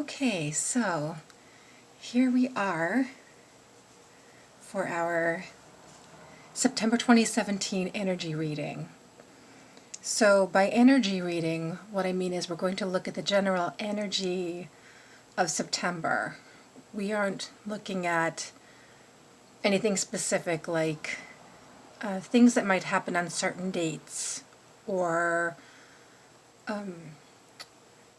Okay, so here we are for our September 2017 energy reading. So by energy reading, what I mean is we're going to look at the general energy of September. We aren't looking at anything specific like things that might happen on certain dates or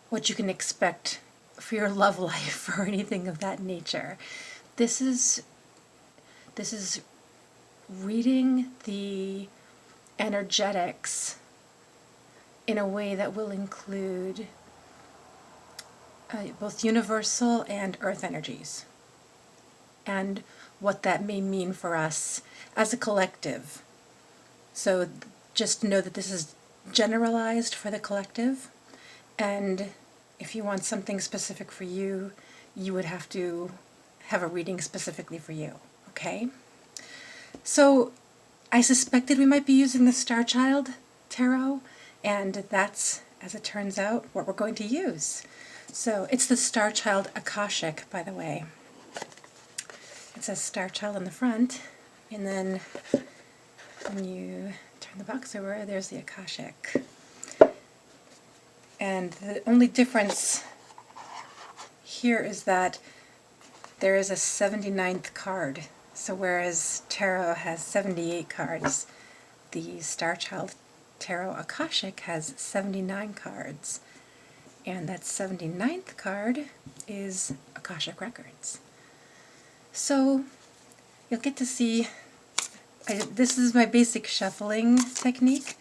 what you can expect for your love life or anything of that nature. This is reading the energetics in a way that will include both universal and earth energies and what that may mean for us as a collective. So just know that this is generalized for the collective, and if you want something specific for you, you would have to have a reading specifically for you, okay? So I suspected we might be using the Star Child Tarot, and that's, as it turns out, what we're going to use. So it's the Star Child Akashic, by the way. It says Star Child on the front, and then when you turn the box over, there's the Akashic. And the only difference here is that there is a 79th card. So whereas Tarot has 78 cards, the Star Child Tarot Akashic has 79 cards. And that 79th card is Akashic Records. So you'll get to see, this is my basic shuffling technique.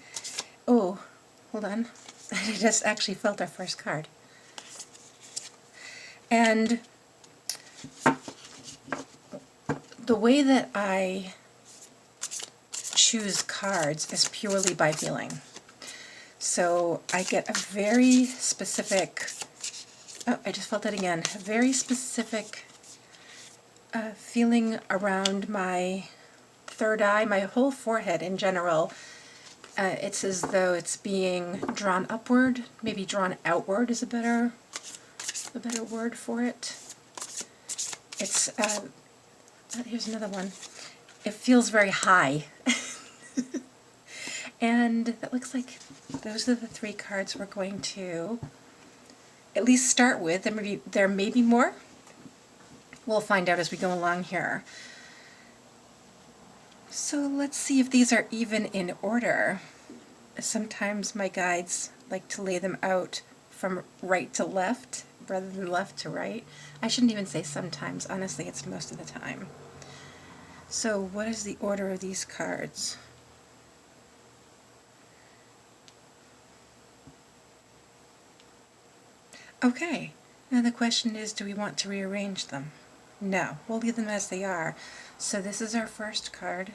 Oh, hold on. I just actually felt our first card. And the way that I choose cards is purely by feeling. So I get a very specific, oh, I just felt it again, a very specific feeling around my third eye, my whole forehead in general. It's as though it's being drawn upward, maybe drawn outward is a better word for it. It's, here's another one. It feels very high. And that looks like those are the three cards we're going to at least start with. There may be more. We'll find out as we go along here. So let's see if these are even in order. Sometimes my guides like to lay them out from right to left rather than left to right. I shouldn't even say sometimes. Honestly, it's most of the time. So what is the order of these cards? Okay, now the question is, do we want to rearrange them? No, we'll leave them as they are. So this is our first card,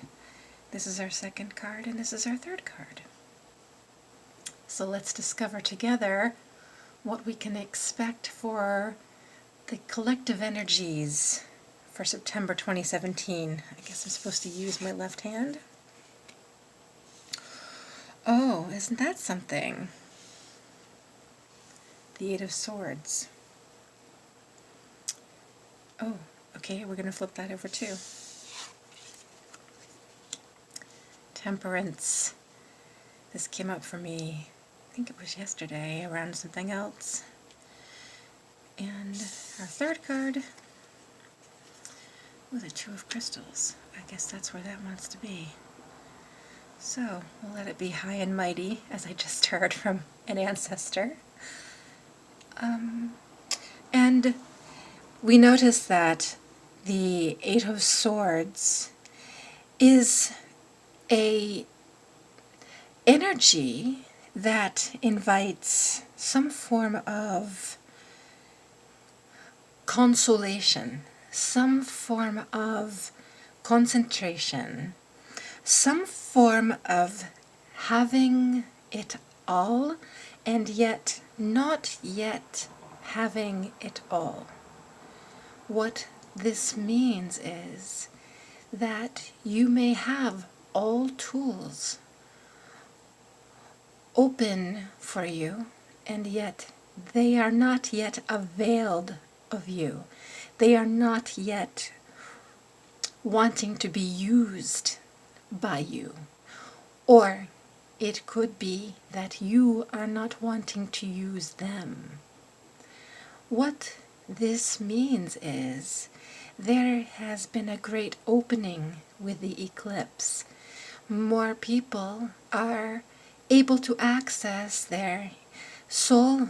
this is our second card, and this is our third card. So let's discover together what we can expect for the collective energies for September 2017. I guess I'm supposed to use my left hand. Oh, isn't that something? The Eight of Swords. Oh, okay, we're going to flip that over too. Temperance. This came up for me, I think it was yesterday, around something else. And our third card, oh, the Two of Crystals. I guess that's where that wants to be. So, we'll let it be high and mighty, as I just heard from an ancestor. And we notice that the Eight of Swords is a energy that invites some form of consolation, some form of concentration, some form of having it all and yet not yet having it all. What this means is that you may have all tools open for you and yet they are not yet availed of you. They are not yet wanting to be used by you. Or it could be that you are not wanting to use them. What this means is there has been a great opening with the eclipse. More people are able to access their soul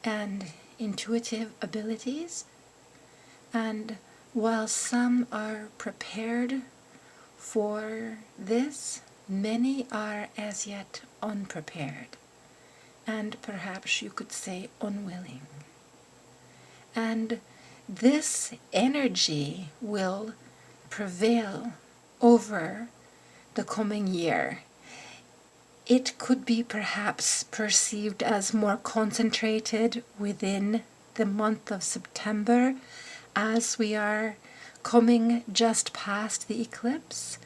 and intuitive abilities, and while some are prepared for this, many are as yet unprepared, and perhaps you could say unwilling. And this energy will prevail over the coming year. It could be perhaps perceived as more concentrated within the month of September, as we are coming just past the eclipse.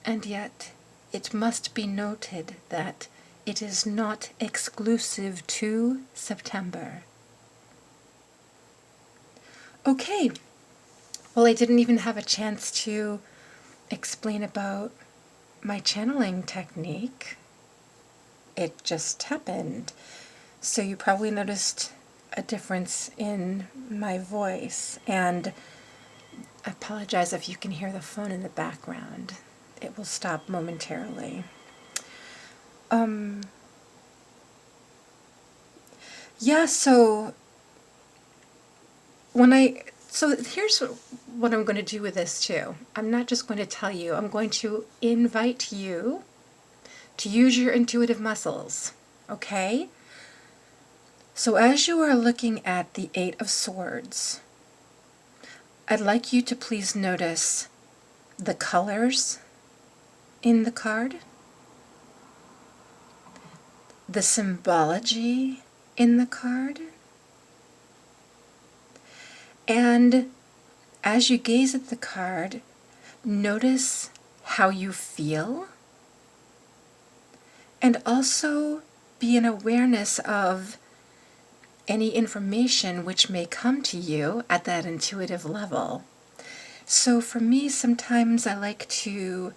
And yet it must be noted that it is not exclusive to September. Okay, well, I didn't even have a chance to explain about my channeling technique. It just happened. So you probably noticed a difference in my voice, and I apologize if you can hear the phone in the background. It will stop momentarily. So here's what I'm going to do with this too. I'm not just going to tell you, I'm going to invite you to use your intuitive muscles, okay? So as you are looking at the Eight of Swords, I'd like you to please notice the colors in the card, the symbology in the card, and as you gaze at the card, notice how you feel, and also be in awareness of any information which may come to you at that intuitive level. So for me, sometimes I like to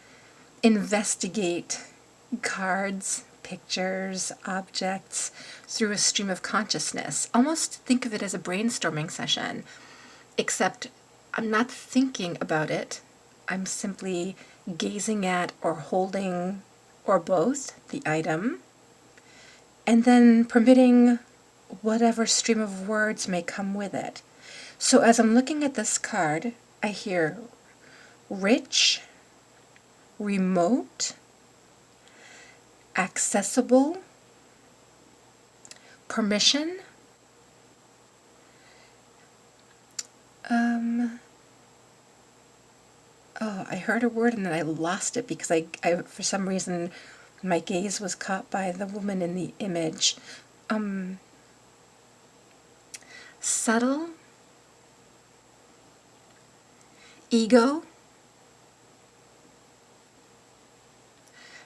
investigate cards, pictures, objects through a stream of consciousness. Almost think of it as a brainstorming session, except I'm not thinking about it. I'm simply gazing at or holding, or both, the item, and then permitting whatever stream of words may come with it. So as I'm looking at this card, I hear rich, remote, accessible, permission, I heard a word and then I lost it because I for some reason my gaze was caught by the woman in the image. Subtle, ego,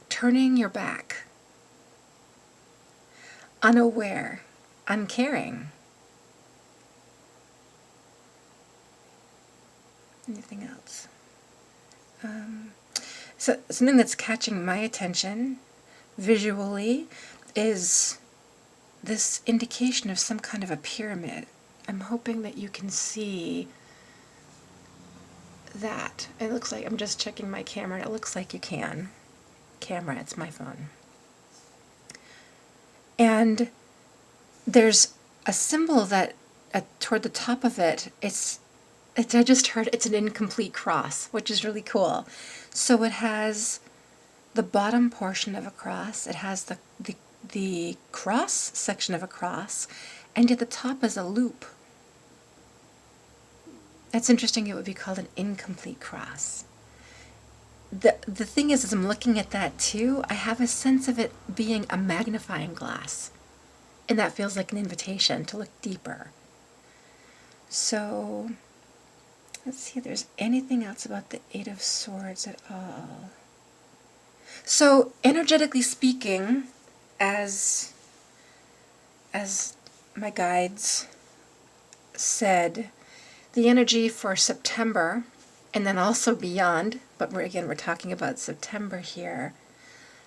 turning your back, unaware, uncaring. Anything else? So something that's catching my attention visually is this indication of some kind of a pyramid. I'm hoping that you can see that. It looks like, I'm just checking my camera, and it looks like you can. Camera, it's my phone. And there's a symbol that toward the top of it, I just heard it's an incomplete cross, which is really cool. So it has the bottom portion of a cross, it has the cross section of a cross, and at the top is a loop. That's interesting, it would be called an incomplete cross. The thing is, as I'm looking at that too, I have a sense of it being a magnifying glass. And that feels like an invitation to look deeper. So let's see if there's anything else about the Eight of Swords at all. So energetically speaking, as my guides said the energy for September, and then also beyond, but we're talking about September here,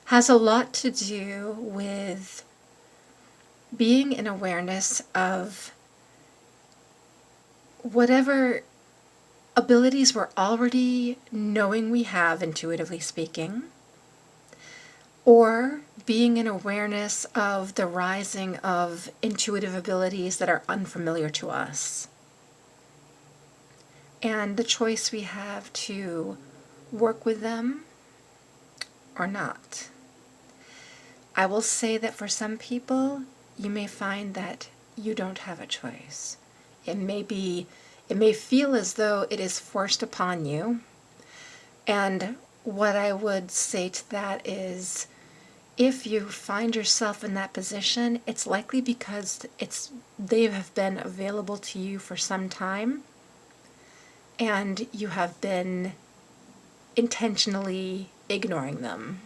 has a lot to do with being in awareness of whatever abilities we're already knowing we have, intuitively speaking, or being in awareness of the rising of intuitive abilities that are unfamiliar to us. And the choice we have to work with them or not. I will say that for some people, you may find that you don't have a choice. It may feel as though it is forced upon you. And what I would say to that is, if you find yourself in that position, it's likely because they have been available to you for some time, and you have been intentionally ignoring them.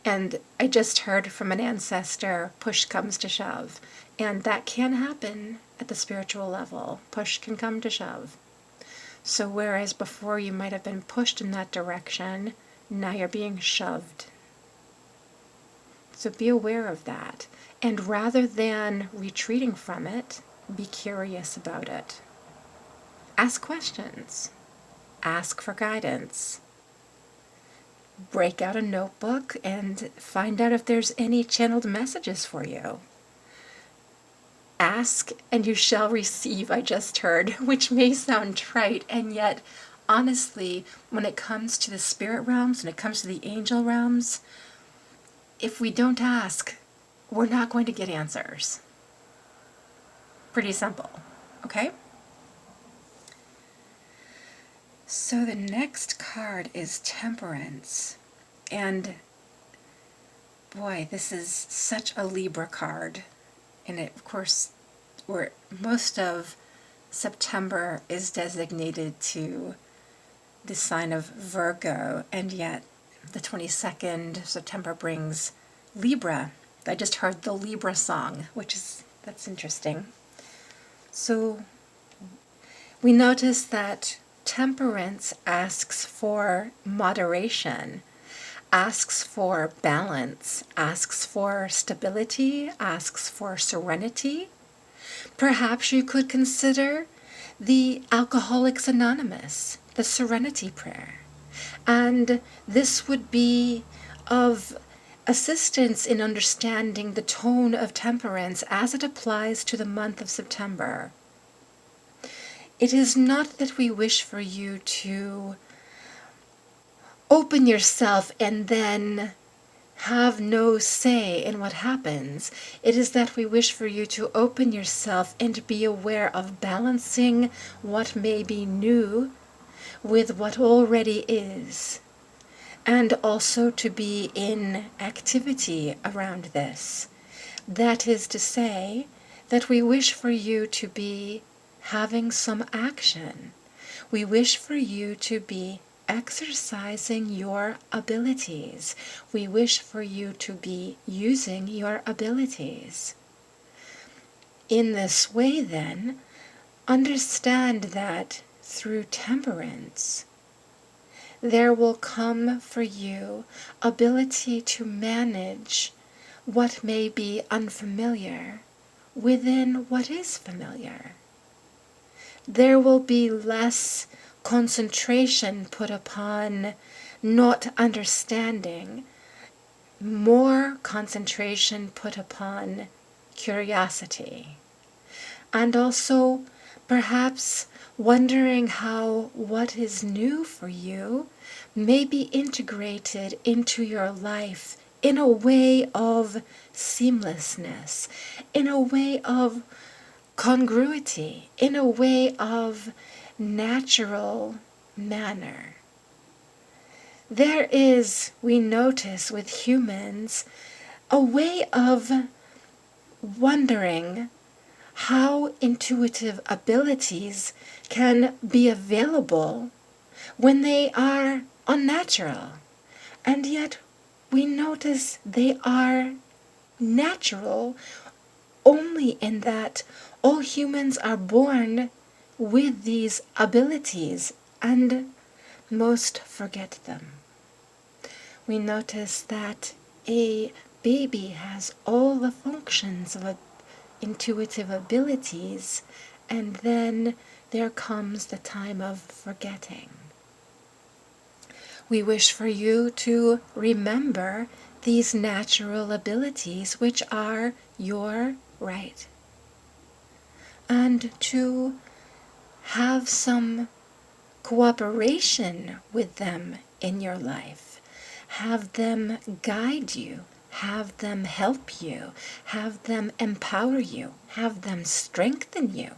And I just heard from an ancestor, push comes to shove. And that can happen at the spiritual level. Push can come to shove. So whereas before you might have been pushed in that direction, now you're being shoved. So be aware of that. And rather than retreating from it, be curious about it. Ask questions. Ask for guidance. Break out a notebook and find out if there's any channeled messages for you. Ask and you shall receive, I just heard, which may sound trite, and yet, honestly, when it comes to the spirit realms, when it comes to the angel realms, if we don't ask, we're not going to get answers. Pretty simple, okay? So the next card is Temperance. And boy, this is such a Libra card. And it, of course, where most of September is designated to the sign of Virgo, and yet the 22nd of September brings Libra. I just heard the Libra song, that's interesting. So we notice that Temperance asks for moderation, asks for balance, asks for stability, asks for serenity. Perhaps you could consider the Alcoholics Anonymous, the Serenity Prayer. And this would be of assistance in understanding the tone of temperance as it applies to the month of September. It is not that we wish for you to open yourself and then have no say in what happens. It is that we wish for you to open yourself and be aware of balancing what may be new with what already is, and also to be in activity around this. That is to say, that we wish for you to be having some action. We wish for you to be exercising your abilities. We wish for you to be using your abilities. In this way, then, understand that through temperance, there will come for you ability to manage what may be unfamiliar within what is familiar. There will be less concentration put upon not understanding, more concentration put upon curiosity, and also perhaps wondering how what is new for you may be integrated into your life in a way of seamlessness, in a way of congruity, in a way of natural manner. There is, we notice with humans, a way of wondering how intuitive abilities can be available when they are unnatural. And yet we notice they are natural only in that all humans are born with these abilities and most forget them. We notice that a baby has all the functions of intuitive abilities, and then there comes the time of forgetting. We wish for you to remember these natural abilities, which are your right, and to have some cooperation with them in your life. Have them guide you, have them help you, have them empower you, have them strengthen you.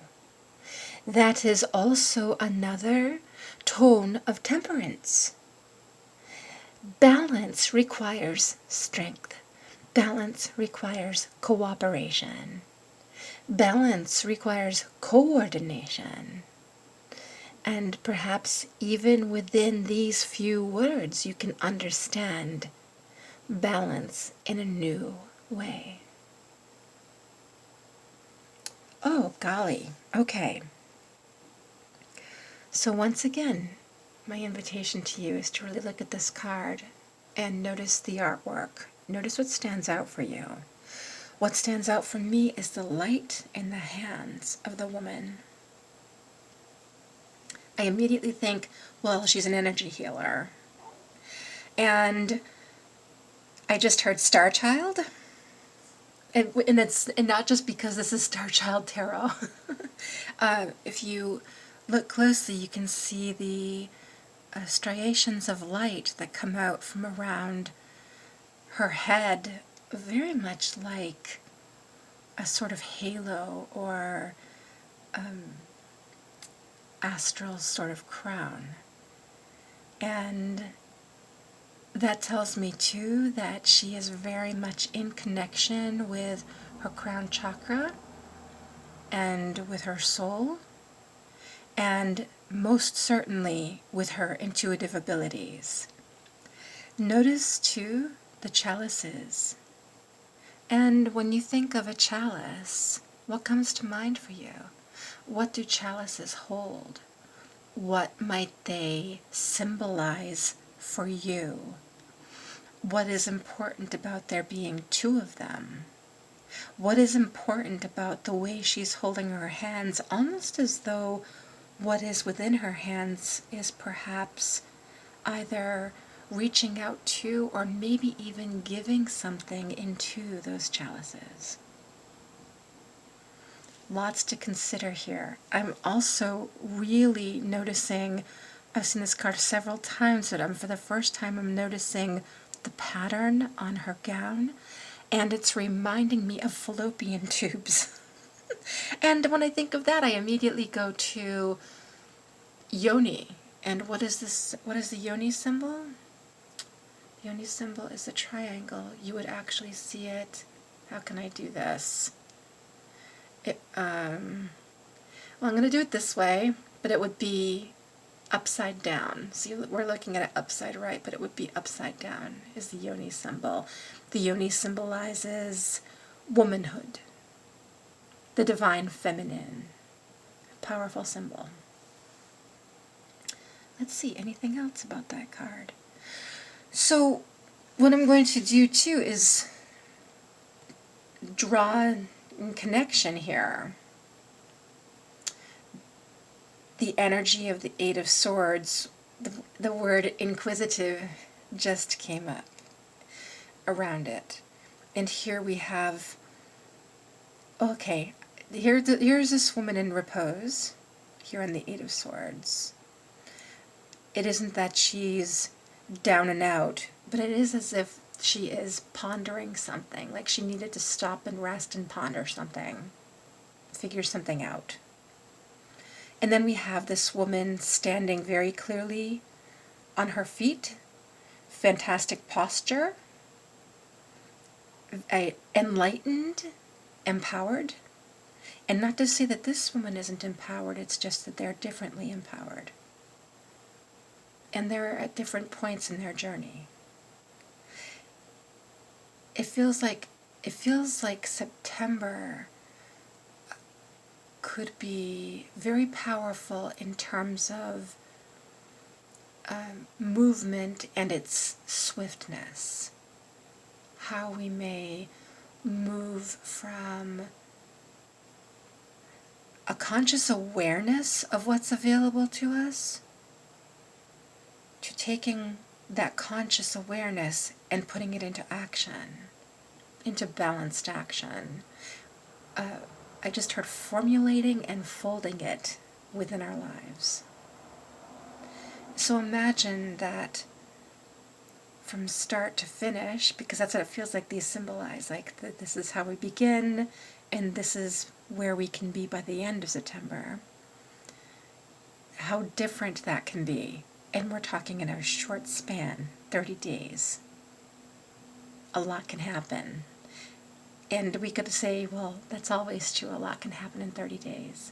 That is also another tone of temperance. Balance requires strength. Balance requires cooperation. Balance requires coordination. And perhaps even within these few words, you can understand balance in a new way. Oh, golly. Okay. So once again, my invitation to you is to really look at this card and notice the artwork. Notice what stands out for you. What stands out for me is the light in the hands of the woman. I immediately think, well, she's an energy healer. And I just heard Star Child. And not just because this is Star Child Tarot. If you look closely, you can see the striations of light that come out from around her head, very much like a sort of halo or astral sort of crown. And that tells me too that she is very much in connection with her crown chakra and with her soul, and most certainly with her intuitive abilities. Notice too the chalices. And when you think of a chalice, what comes to mind for you? What do chalices hold? What might they symbolize for you? What is important about there being two of them? What is important about the way she's holding her hands, almost as though what is within her hands is perhaps either reaching out to or maybe even giving something into those chalices? Lots to consider here. I'm also really noticing, I've seen this card several times, but for the first time I'm noticing the pattern on her gown, and it's reminding me of fallopian tubes. And when I think of that, I immediately go to yoni. And what is this? What is the yoni symbol? The yoni symbol is a triangle. You would actually see it. How can I do this? Well, I'm going to do it this way, but it would be upside down. See, we're looking at it upside right, but it would be upside down is the yoni symbol. The yoni symbolizes womanhood, the divine feminine, powerful symbol. Let's see, anything else about that card? So what I'm going to do too is draw in connection here the energy of the Eight of Swords. The word inquisitive just came up around it. And here we have, okay, here's this woman in repose, here on the Eight of Swords. It isn't that she's down and out, but it is as if she is pondering something, like she needed to stop and rest and ponder something, figure something out. And then we have this woman standing very clearly on her feet, fantastic posture, enlightened, empowered. And not to say that this woman isn't empowered, it's just that they're differently empowered. And they're at different points in their journey. It feels like September could be very powerful in terms of movement and its swiftness. How we may move from a conscious awareness of what's available to us to taking that conscious awareness and putting it into action, into balanced action. I just heard formulating and folding it within our lives. So imagine that from start to finish, because that's what it feels like these symbolize, like this is how we begin, and this is where we can be by the end of September. How different that can be. And we're talking in a short span, 30 days. A lot can happen. And we could say, well, that's always true. A lot can happen in 30 days.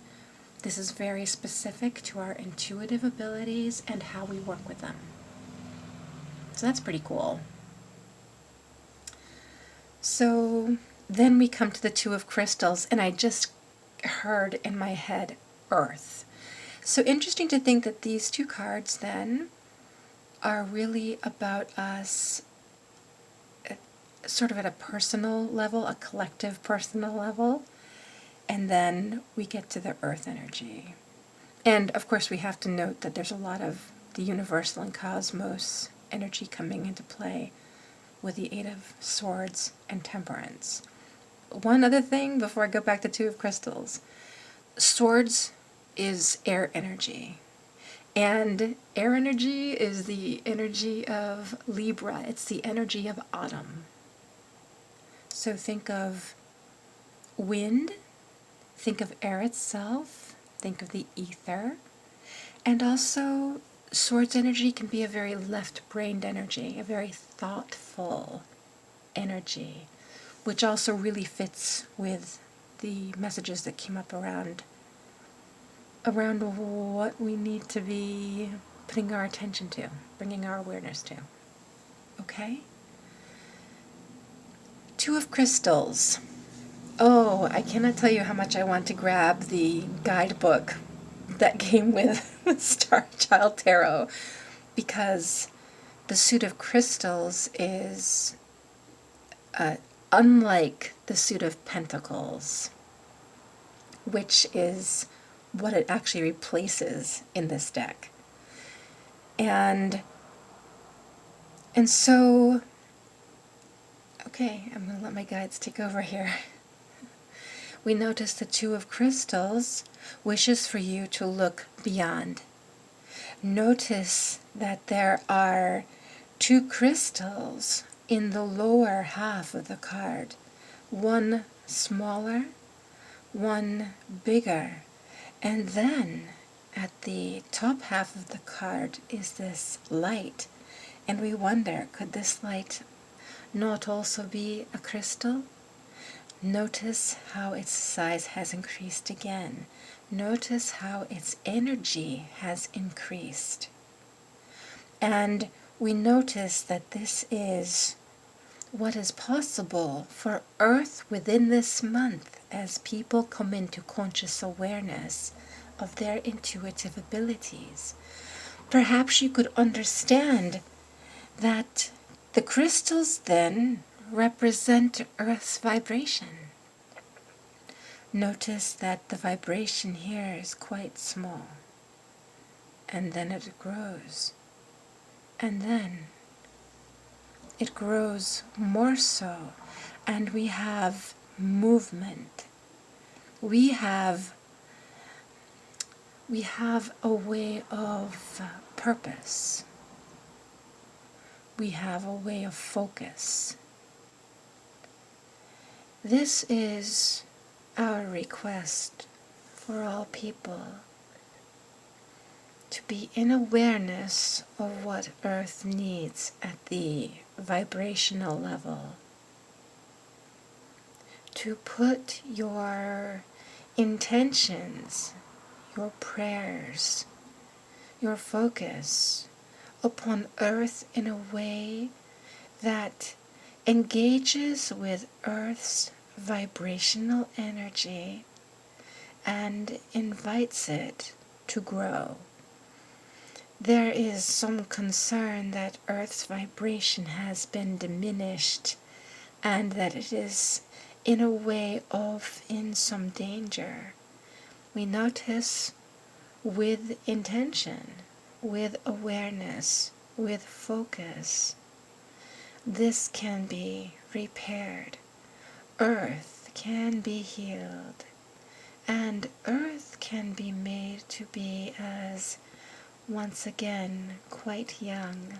This is very specific to our intuitive abilities and how we work with them. So that's pretty cool. So then we come to the Two of Crystals, and I just heard in my head, Earth. So interesting to think that these two cards then are really about us sort of at a personal level, a collective personal level, and then we get to the Earth energy. And of course we have to note that there's a lot of the universal and cosmos energy coming into play with the Eight of Swords and Temperance. One other thing before I go back to Two of Crystals. Swords is air energy. And air energy is the energy of Libra. It's the energy of autumn. So think of wind, think of air itself, think of the ether, and also Swords energy can be a very left-brained energy, a very thoughtful energy, which also really fits with the messages that came up around what we need to be putting our attention to, bringing our awareness to. Okay? Two of Crystals. Oh, I cannot tell you how much I want to grab the guidebook that came with Star Child Tarot, because the suit of crystals is unlike the suit of pentacles, which is what it actually replaces in this deck. And so, okay, I'm going to let my guides take over here. We notice the Two of Crystals wishes for you to look beyond. Notice that there are two crystals in the lower half of the card. One smaller, one bigger. And then at the top half of the card is this light. And we wonder, could this light not also be a crystal? Notice how its size has increased again. Notice how its energy has increased. And we notice that this is what is possible for Earth within this month as people come into conscious awareness of their intuitive abilities. Perhaps you could understand that the crystals then represent Earth's vibration. Notice that the vibration here is quite small, and then it grows, and then it grows more so, and we have movement. We have a way of purpose. We have a way of focus. This is our request for all people, to be in awareness of what Earth needs at the vibrational level, to put your intentions, your prayers, your focus upon Earth in a way that engages with Earth's vibrational energy and invites it to grow. There is some concern that Earth's vibration has been diminished and that it is in a way in some danger. We notice with intention, with awareness, with focus, this can be repaired. Earth can be healed, and Earth can be made to be as once again quite young.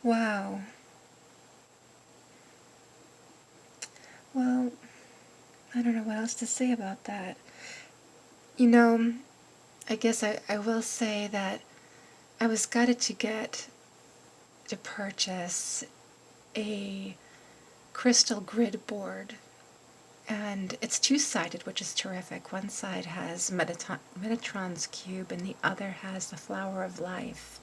Wow. Well, I don't know what else to say about that. You know, I guess I will say that I was guided to purchase a crystal grid board, and it's two-sided, which is terrific. One side has Metatron's cube and the other has the flower of life.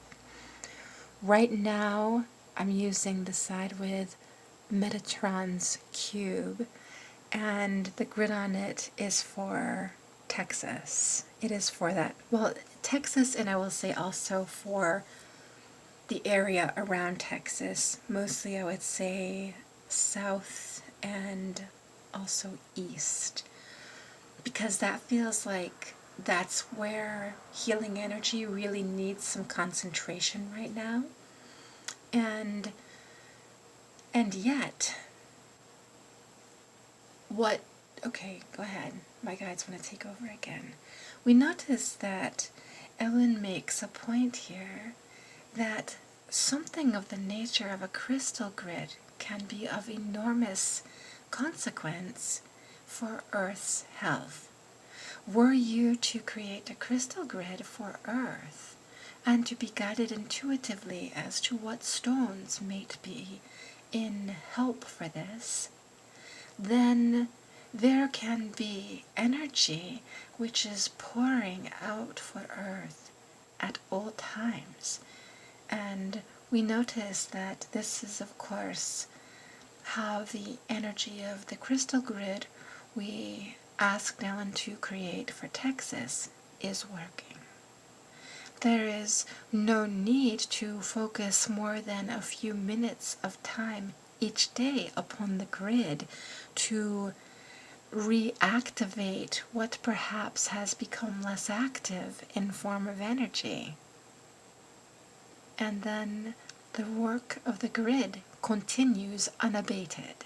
Right now I'm using the side with Metatron's cube, and the grid on it is for Texas. It is for that, well, Texas, and I will say also for the area around Texas, mostly I would say south and also east, because that feels like that's where healing energy really needs some concentration right now. And yet, what, okay, go ahead. My guides want to take over again. We notice that Ellen makes a point here that something of the nature of a crystal grid can be of enormous consequence for Earth's health. Were you to create a crystal grid for Earth and to be guided intuitively as to what stones might be in help for this, then there can be energy which is pouring out for Earth at all times. And we notice that this is, of course, how the energy of the crystal grid we asked Ellen to create for Texas is working. There is no need to focus more than a few minutes of time each day upon the grid to reactivate what perhaps has become less active in form of energy. And then the work of the grid continues unabated.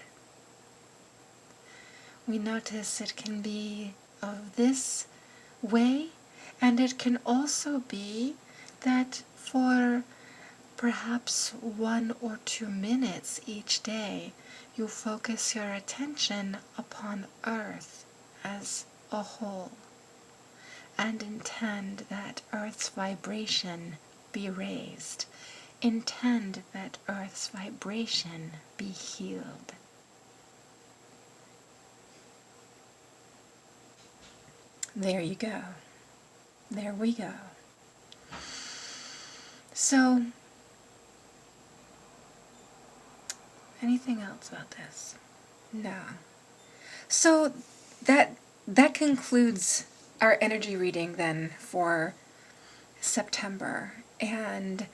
We notice it can be of this way, and it can also be that for perhaps 1 or 2 minutes each day, you focus your attention upon Earth as a whole and intend that Earth's vibration be raised. Intend that Earth's vibration be healed. There you go. There we go. So, anything else about this? No. So that concludes our energy reading then for September. And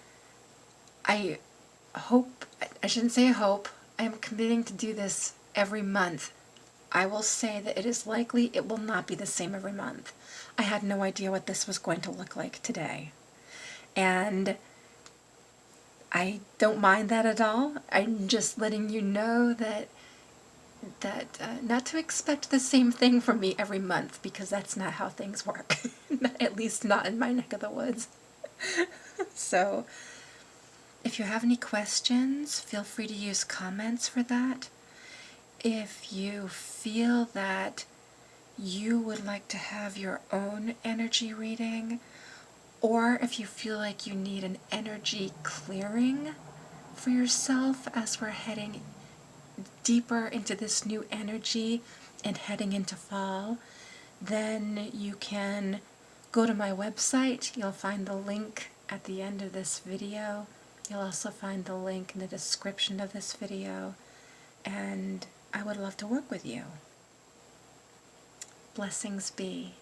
I hope, I shouldn't say hope, I am committing to do this every month. I will say that it is likely it will not be the same every month. I had no idea what this was going to look like today. And I don't mind that at all. I'm just letting you know that not to expect the same thing from me every month, because that's not how things work. At least not in my neck of the woods. So, if you have any questions, feel free to use comments for that. If you feel that you would like to have your own energy reading, or if you feel like you need an energy clearing for yourself as we're heading deeper into this new energy and heading into fall, then you can go to my website. You'll find the link at the end of this video. You'll also find the link in the description of this video. And I would love to work with you. Blessings be.